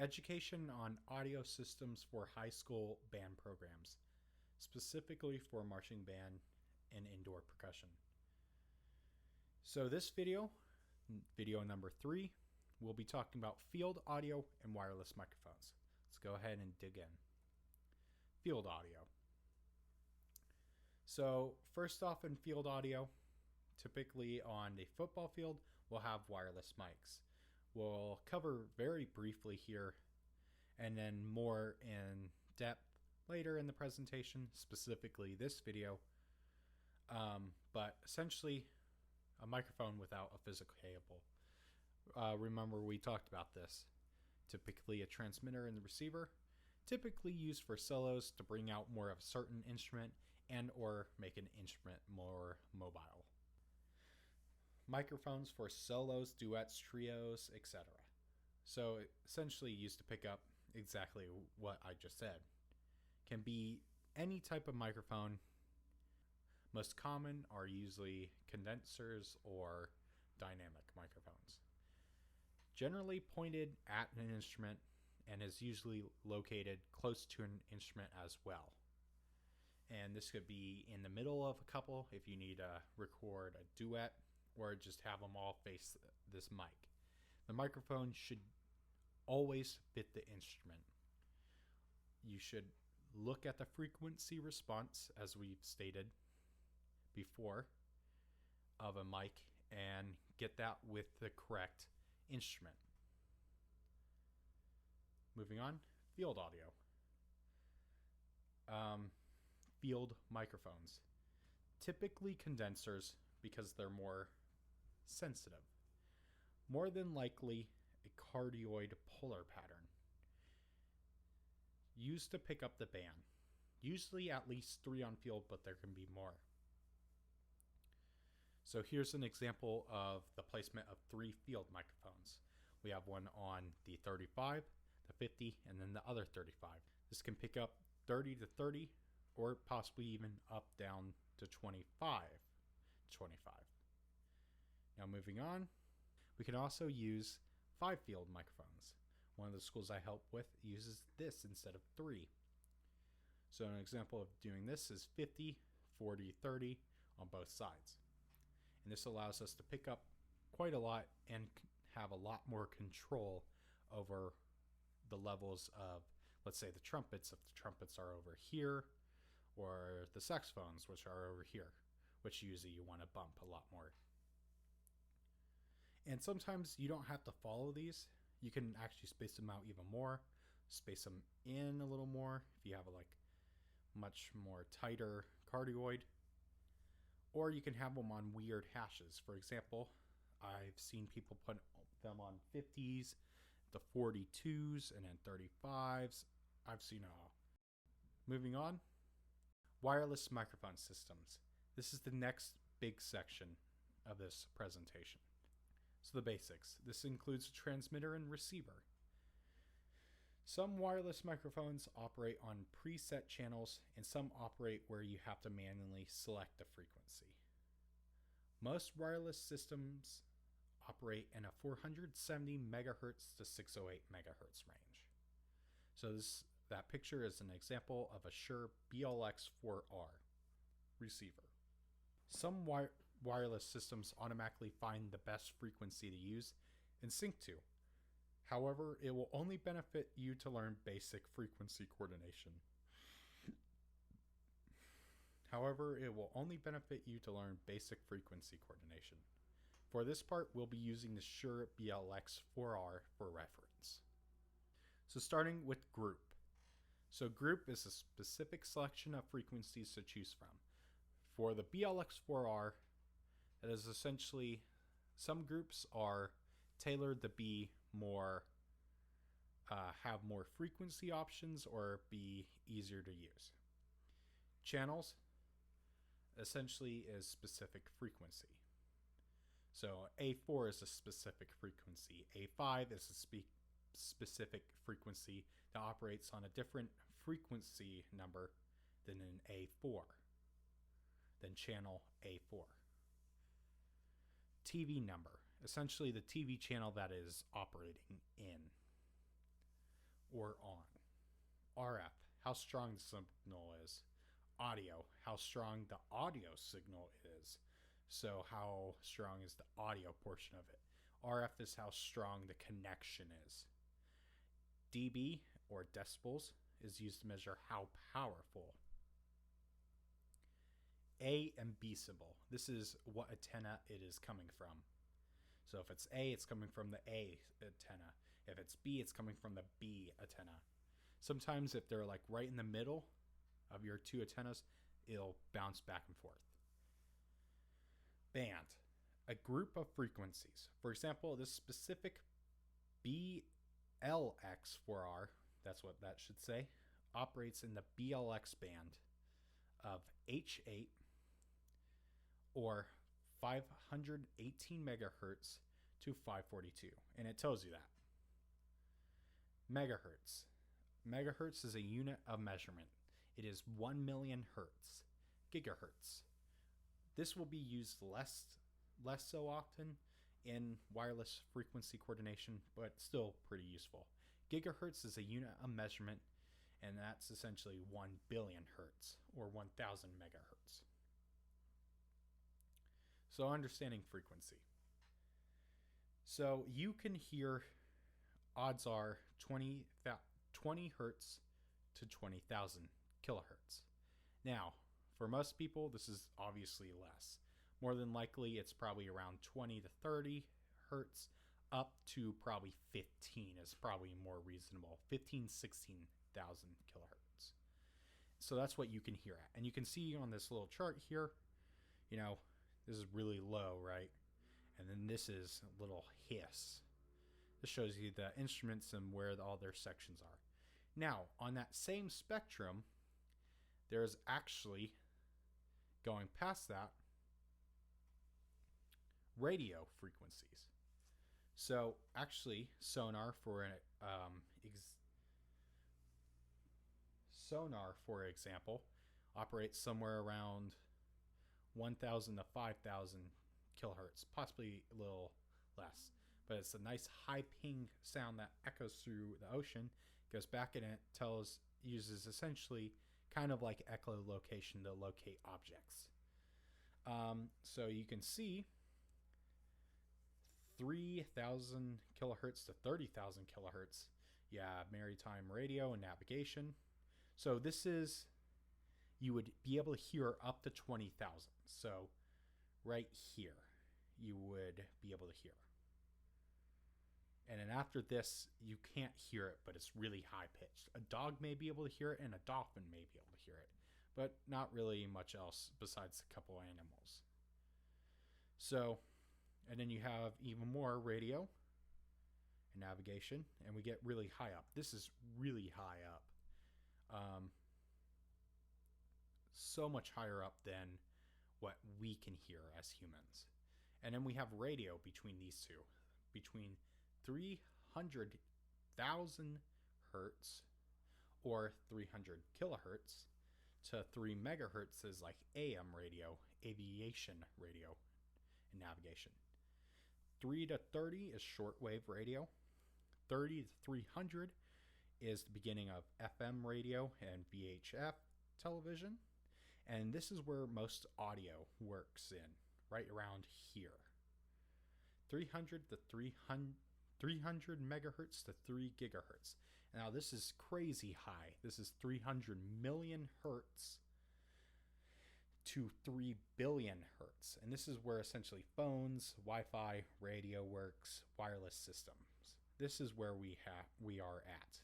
Education on audio systems for high school band programs, specifically for marching band and indoor percussion. So this video number 3, we'll be talking about field audio and wireless microphones. Let's go ahead and dig in. Field audio. So first off, in field audio, typically on a football field, we'll have wireless mics. We'll cover very briefly here and then more in depth later in the presentation, specifically this video. But essentially, a microphone without a physical cable. Remember, we talked about this. Typically a transmitter and the receiver, typically used for solos to bring out more of a certain instrument and or make an instrument more mobile. Microphones for solos, duets, trios, etc. So essentially used to pick up exactly what I just said. Can be any type of microphone. Most common are usually condensers or dynamic microphones. Generally pointed at an instrument and is usually located close to an instrument as well. And this could be in the middle of a couple if you need to record a duet, or just have them all face this mic. The microphone should always fit the instrument. You should look at the frequency response, as we've stated before, of a mic and get that with the correct instrument. Moving on, field audio. Field microphones. Typically condensers because they're more sensitive. More than likely a cardioid polar pattern. Used to pick up the band. Usually at least 3 on field, but there can be more. So here's an example of the placement of 3 field microphones. We have one on the 35, the 50, and then the other 35. This can pick up 30 to 30, or possibly even up down to 25. Now moving on, we can also use 5 field microphones. One of the schools I help with uses this instead of 3. So an example of doing this is 50, 40, 30 on both sides. And this allows us to pick up quite a lot and have a lot more control over the levels of, let's say, the trumpets, if the trumpets are over here, or the saxophones, which are over here, which usually you want to bump a lot more. And sometimes you don't have to follow these. You can actually space them out even more, space them in a little more if you have a much more tighter cardioid. Or you can have them on weird hashes. For example, I've seen people put them on 50s, the 42s, and then 35s. I've seen it all. Moving on, wireless microphone systems. This is the next big section of this presentation. So the basics. This includes transmitter and receiver. Some wireless microphones operate on preset channels, and some operate where you have to manually select the frequency. Most wireless systems operate in a 470 megahertz to 608 megahertz range. So that picture is an example of a Shure BLX4R receiver. Some wireless systems automatically find the best frequency to use and sync to. However, it will only benefit you to learn basic frequency coordination. For this part, we'll be using the Shure BLX4R for reference. So starting with group. So group is a specific selection of frequencies to choose from. For the BLX4R, it is essentially, some groups are tailored to be more, have more frequency options or be easier to use. Channels essentially is specific frequency. So A4 is a specific frequency. A5 is a specific frequency that operates on a different frequency number than an A4, than channel A4. TV number, essentially the TV channel that is operating in. or on. RF, how strong the signal is. Audio, how strong the audio signal is. So how strong is the audio portion of it. RF is how strong the connection is. dB, or decibels, is used to measure how powerful. A and B symbol. This is what antenna it is coming from. So if it's A, it's coming from the A antenna. If it's B, it's coming from the B antenna. Sometimes if they're like right in the middle of your two antennas, it'll bounce back and forth. Band, a group of frequencies. For example, this specific BLX4R, that's what that should say, operates in the BLX band of H8 or 518 megahertz to 542, and it tells you that. Megahertz. Megahertz is a unit of measurement. It is 1 million hertz. Gigahertz. This will be used less so often in wireless frequency coordination, but still pretty useful. Gigahertz is a unit of measurement, and that's essentially 1 billion hertz or 1000 megahertz. So understanding frequency. So you can hear, odds are 20 hertz to 20,000 kilohertz. Now, for most people, this is obviously less. More than likely, it's probably around 20 to 30 hertz, up to probably 15 is probably more reasonable. 15, 16,000 kilohertz. So that's what you can hear at. And you can see on this little chart here, you know, this is really low, right? And then this is a little hiss. This shows you the instruments and where all their sections are. Now, on that same spectrum, there's actually, going past that, radio frequencies. So actually, sonar, for example, operates somewhere around 1,000 to 5,000 kilohertz, possibly a little less. But it's a nice high ping sound that echoes through the ocean, goes back, and it uses essentially kind of like echolocation to locate objects. So you can see 3,000 kilohertz to 30,000 kilohertz. Yeah, maritime radio and navigation. So this is, you would be able to hear up to 20,000. So right here, you would be able to hear. And then after this, you can't hear it, but it's really high pitched. A dog may be able to hear it, and a dolphin may be able to hear it, but not really much else besides a couple animals. So, and then you have even more radio and navigation, and we get really high up. This is really high up. So much higher up than what we can hear as humans. And then we have radio between these two, between 300,000 hertz or 300 kilohertz to 3 megahertz is like AM radio, aviation radio, and navigation. 3 to 30 is shortwave radio. 30 to 300 is the beginning of FM radio and VHF television. And this is where most audio works in, right around here. 300 to 300 megahertz to 3 gigahertz. Now this is crazy high. This is 300 million hertz to 3 billion hertz. And this is where essentially phones, Wi-Fi, radio works, wireless systems. This is where we are at.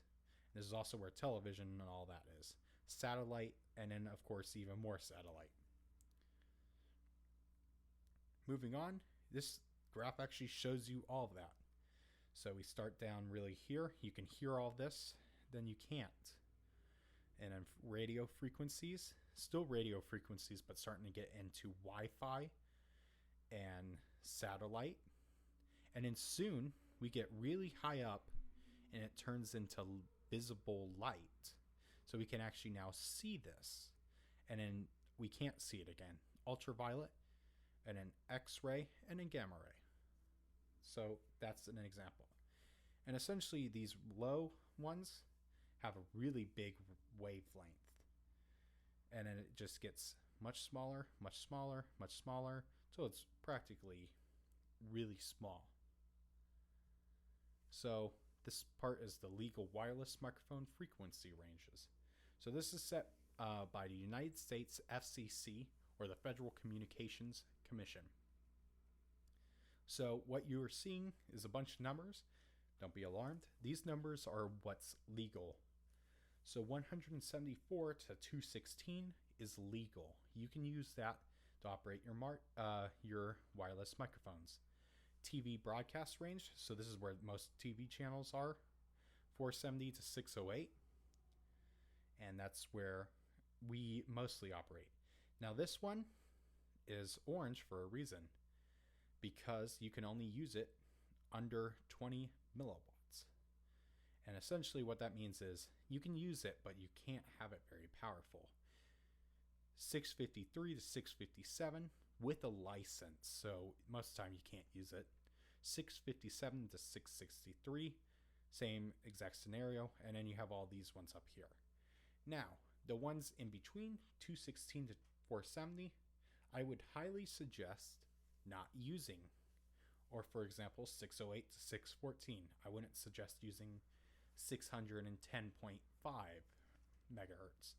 This is also where television and all that is. Satellite, and then of course even more satellite. Moving on, this graph actually shows you all of that. So we start down really here. You can hear all this, then you can't. And then radio frequencies, still radio frequencies, but starting to get into Wi-Fi and satellite. And then soon we get really high up and it turns into visible light. So we can actually now see this. And then we can't see it again. Ultraviolet, and then X-ray, and then gamma ray. So that's an example. And essentially these low ones, have a really big wavelength. And then it just gets much smaller, much smaller, much smaller, so it's practically really small. So this part is the legal wireless microphone frequency ranges. So this is set by the United States FCC, or the Federal Communications Commission. So what you are seeing is a bunch of numbers. Don't be alarmed. These numbers are what's legal. So 174 to 216 is legal. You can use that to operate your wireless microphones. TV broadcast range, so this is where most TV channels are, 470 to 608. And that's where we mostly operate. Now this one is orange for a reason, because you can only use it under 20 milliwatts. And essentially what that means is you can use it, but you can't have it very powerful. 653 to 657 with a license, so most of the time you can't use it. 657 to 663, same exact scenario, and then you have all these ones up here. Now, the ones in between, 216 to 470, I would highly suggest not using. Or for example, 608 to 614, I wouldn't suggest using 610.5 megahertz,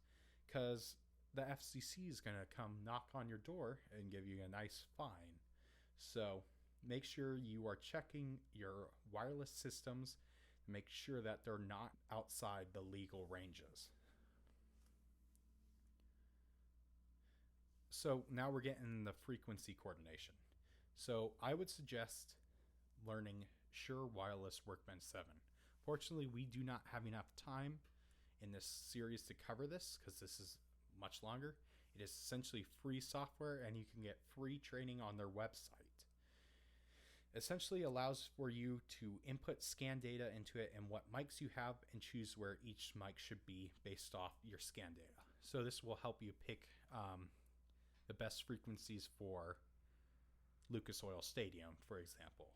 because the FCC is going to come knock on your door and give you a nice fine. So make sure you are checking your wireless systems, make sure that they're not outside the legal ranges. So now we're getting the frequency coordination. So I would suggest learning Shure Wireless Workbench 7. Fortunately, we do not have enough time in this series to cover this, because this is much longer. It is essentially free software, and you can get free training on their website. Essentially allows for you to input scan data into it and what mics you have, and choose where each mic should be based off your scan data. So this will help you pick the best frequencies for Lucas Oil Stadium, for example,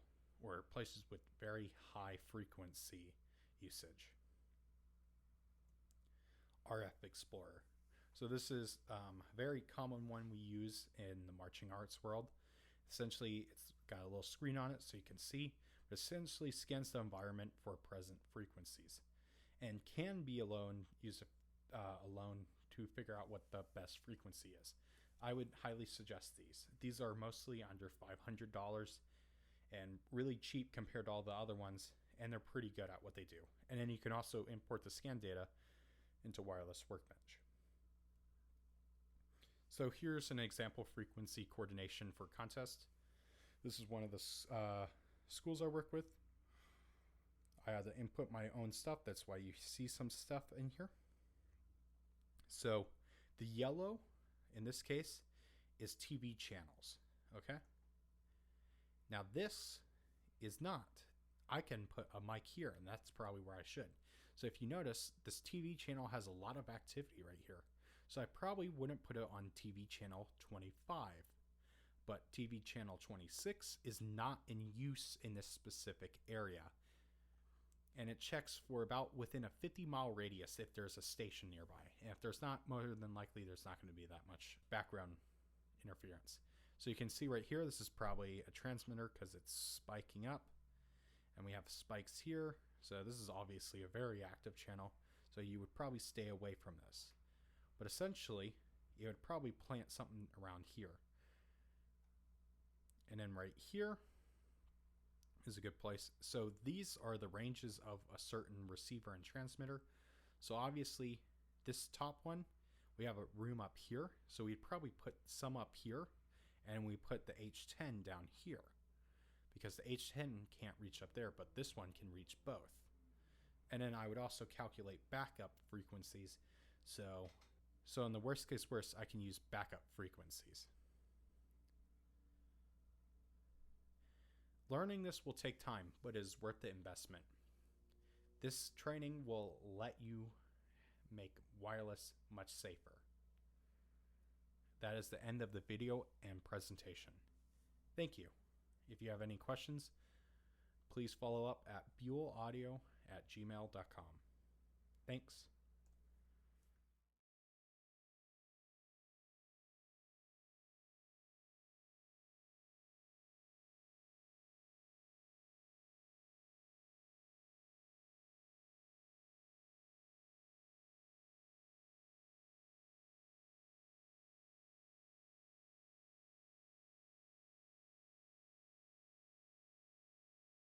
or places with very high frequency usage. RF Explorer. So this is a very common one we use in the marching arts world. Essentially, it's got a little screen on it so you can see, but essentially scans the environment for present frequencies and can be used alone to figure out what the best frequency is. I would highly suggest these. These are mostly under $500 and really cheap compared to all the other ones, and they're pretty good at what they do. And then you can also import the scan data into Wireless Workbench. So here's an example frequency coordination for contest. This is one of the schools I work with. I had to input my own stuff. That's why you see some stuff in here. So the yellow, in this case, is TV channels, okay? Now this is not. I can put a mic here, and that's probably where I should. So if you notice, this TV channel has a lot of activity right here. So I probably wouldn't put it on TV channel 25, but TV channel 26 is not in use in this specific area. And it checks for about within a 50-mile radius if there's a station nearby. And if there's not, more than likely there's not going to be that much background interference. So you can see right here, this is probably a transmitter because it's spiking up. And we have spikes here. So this is obviously a very active channel. So you would probably stay away from this. But essentially, you would probably plant something around here. And then right here is a good place. So these are the ranges of a certain receiver and transmitter. So obviously, this top one, we have a room up here. So we'd probably put some up here, and we put the H10 down here, because the H10 can't reach up there, but this one can reach both. And then I would also calculate backup frequencies. So in the worst case worst, I can use backup frequencies. Learning this will take time, but is worth the investment. This training will let you make wireless much safer. That is the end of the video and presentation. Thank you. If you have any questions, please follow up at buellaudio@gmail.com. Thanks.